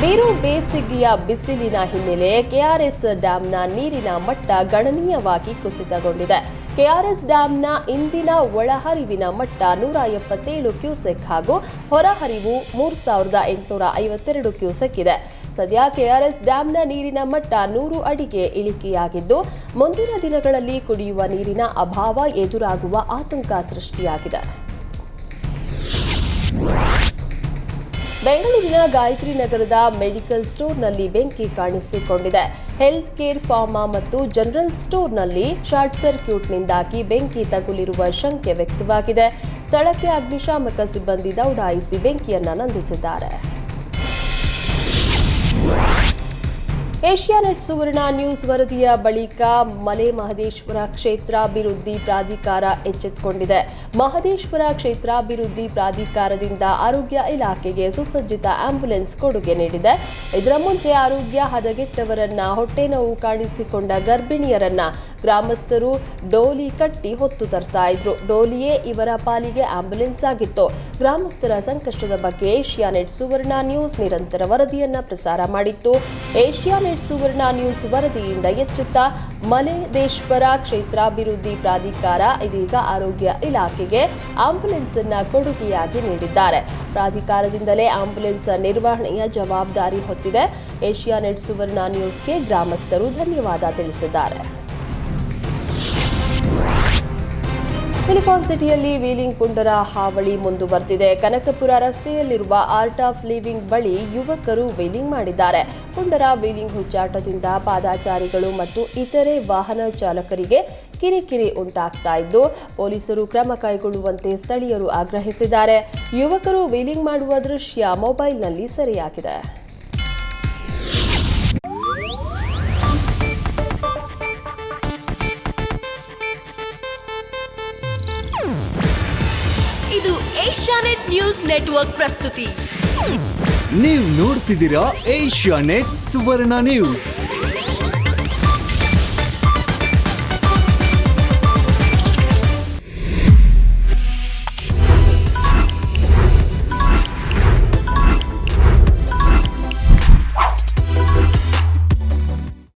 ಬೇರು ಬೇಸಿಗೆಯ ಬಿಸಿಲಿನ ಹಿನ್ನೆಲೆ ಕೆಆರ್ಎಸ್ ಡ್ಯಾಂನ ನೀರಿನ ಮಟ್ಟ ಗಣನೀಯವಾಗಿ ಕುಸಿತಗೊಂಡಿದೆ. ಕೆಆರ್ಎಸ್ ಡ್ಯಾಂನ ಇಂದಿನ ಒಳಹರಿವಿನ ಮಟ್ಟ 177 ಕ್ಯೂಸೆಕ್ ಹಾಗೂ ಹೊರಹರಿವು 3852 ಕ್ಯೂಸೆಕ್ ಇದೆ. ಸದ್ಯ ಕೆಆರ್ಎಸ್ ಡ್ಯಾಂನ ನೀರಿನ ಮಟ್ಟ 100 ಅಡಿಗೆ ಇಳಿಕೆಯಾಗಿದ್ದು, ಮುಂದಿನ ದಿನಗಳಲ್ಲಿ ಕುಡಿಯುವ ನೀರಿನ ಅಭಾವ ಎದುರಾಗುವ ಆತಂಕ ಸೃಷ್ಟಿಯಾಗಿದೆ. ಬೆಂಗಳೂರಿನ ಗಾಯತ್ರಿ ನಗರದ ಮೆಡಿಕಲ್ ಸ್ಟೋರ್ನಲ್ಲಿ ಬೆಂಕಿ ಕಾಣಿಸಿಕೊಂಡಿದೆ. ಹೆಲ್ತ್ ಕೇರ್ ಫಾರ್ಮಾ ಮತ್ತು ಜನರಲ್ ಸ್ಟೋರ್ನಲ್ಲಿ ಶಾರ್ಟ್ ಸರ್ಕ್ಯೂಟ್ನಿಂದಾಗಿ ಬೆಂಕಿ ತಗುಲಿರುವ ಶಂಕೆ ವ್ಯಕ್ತವಾಗಿದೆ. ಸ್ಥಳಕ್ಕೆ ಅಗ್ನಿಶಾಮಕ ಸಿಬ್ಬಂದಿ ದೌಡಾಯಿಸಿ ಬೆಂಕಿಯನ್ನು ನಂದಿಸಿದ್ದಾರೆ. ಏಷ್ಯಾನೆಟ್ ಸುವರ್ಣ ನ್ಯೂಸ್ ವರದಿಯ ಬಳಿಕ ಮಲೆ ಮಹದೇಶ್ವರ ಕ್ಷೇತ್ರಾಭಿವೃದ್ಧಿ ಪ್ರಾಧಿಕಾರ ಎಚ್ಚೆತ್ತುಕೊಂಡಿದೆ. ಮಹದೇಶ್ವರ ಕ್ಷೇತ್ರಾಭಿವೃದ್ಧಿ ಪ್ರಾಧಿಕಾರದಿಂದ ಆರೋಗ್ಯ ಇಲಾಖೆಗೆ ಸುಸಜ್ಜಿತ ಆಂಬ್ಯುಲೆನ್ಸ್ ಕೊಡುಗೆ ನೀಡಿದೆ. ಇದರ ಮುಂಚೆ ಆರೋಗ್ಯ ಹದಗೆಟ್ಟವರನ್ನ, ಹೊಟ್ಟೆ ನೋವು ಕಾಣಿಸಿಕೊಂಡ ಗರ್ಭಿಣಿಯರನ್ನ ಗ್ರಾಮಸ್ಥರು ಡೋಲಿ ಕಟ್ಟಿ ಹೊತ್ತು ತರ್ತಾ ಇದ್ರು. ಡೋಲಿಯೇ ಇವರ ಪಾಲಿಗೆ ಆಂಬ್ಯುಲೆನ್ಸ್ ಆಗಿತ್ತು. ಗ್ರಾಮಸ್ಥರ ಸಂಕಷ್ಟದ ಬಗ್ಗೆ ಏಷ್ಯಾನೆಟ್ ಸುವರ್ಣ ನ್ಯೂಸ್ ನಿರಂತರ ವರದಿಯನ್ನ ಪ್ರಸಾರ ಮಾಡಿತ್ತು. ಏಷ್ಯಾನೆಟ್ ಸುವರ್ಣ ನ್ಯೂಸ್ ವರದಿಯಿಂದ ಎಚ್ಚೆತ್ತ ಮಲೆದೇಶ್ವರ ಕ್ಷೇತ್ರಾಭಿವೃದ್ಧಿ ಪ್ರಾಧಿಕಾರ ಇದೀಗ ಆರೋಗ್ಯ ಇಲಾಖೆಗೆ ಆಂಬ್ಯುಲೆನ್ಸ್ ಅನ್ನ ಕೊಡುಗೆಯಾಗಿ ನೀಡಿದ್ದಾರೆ. ಪ್ರಾಧಿಕಾರದಿಂದಲೇ ಆಂಬ್ಯುಲೆನ್ಸ್ ನಿರ್ವಹಣೆಯ ಜವಾಬ್ದಾರಿ ಹೊತ್ತಿದೆ. ಏಷ್ಯಾನೆಟ್ ಸುವರ್ಣ ನ್ಯೂಸ್ಗೆ ಗ್ರಾಮಸ್ಥರು ಧನ್ಯವಾದ ತಿಳಿಸಿದ್ದಾರೆ. ಸಿಲಿಕಾನ್ ಸಿಟಿಯಲ್ಲಿ ವೀಲಿಂಗ್ ಪುಂಡರ ಹಾವಳಿ ಮುಂದುವರೆದಿದೆ. ಕನಕಪುರ ರಸ್ತೆಯಲ್ಲಿರುವ ಆರ್ಟ್ ಆಫ್ ಲಿವಿಂಗ್ ಬಳಿ ಯುವಕರು ವೀಲಿಂಗ್ ಮಾಡಿದ್ದಾರೆ. ಪುಂಡರ ವೀಲಿಂಗ್ ಹುಚ್ಚಾಟದಿಂದ ಪಾದಾಚಾರಿಗಳು ಮತ್ತು ಇತರೆ ವಾಹನ ಚಾಲಕರಿಗೆ ಕಿರಿಕಿರಿ ಉಂಟಾಗ್ತಾ ಇದ್ದು, ಪೊಲೀಸರು ಕ್ರಮ ಕೈಗೊಳ್ಳುವಂತೆ ಸ್ಥಳೀಯರು ಆಗ್ರಹಿಸಿದ್ದಾರೆ. ಯುವಕರು ವೀಲಿಂಗ್ ಮಾಡುವ ದೃಶ್ಯ ಮೊಬೈಲ್ನಲ್ಲಿ ಸೆರೆಯಾಗಿದೆ. ಇದು ಏಷ್ಯಾನೆಟ್ ನ್ಯೂಸ್ ನೆಟ್ವರ್ಕ್ ಪ್ರಸ್ತುತಿ. ನೀವು ನೋಡ್ತಿದ್ದೀರಾ ಏಷ್ಯಾನೆಟ್ ಸುವರ್ಣ ನ್ಯೂಸ್.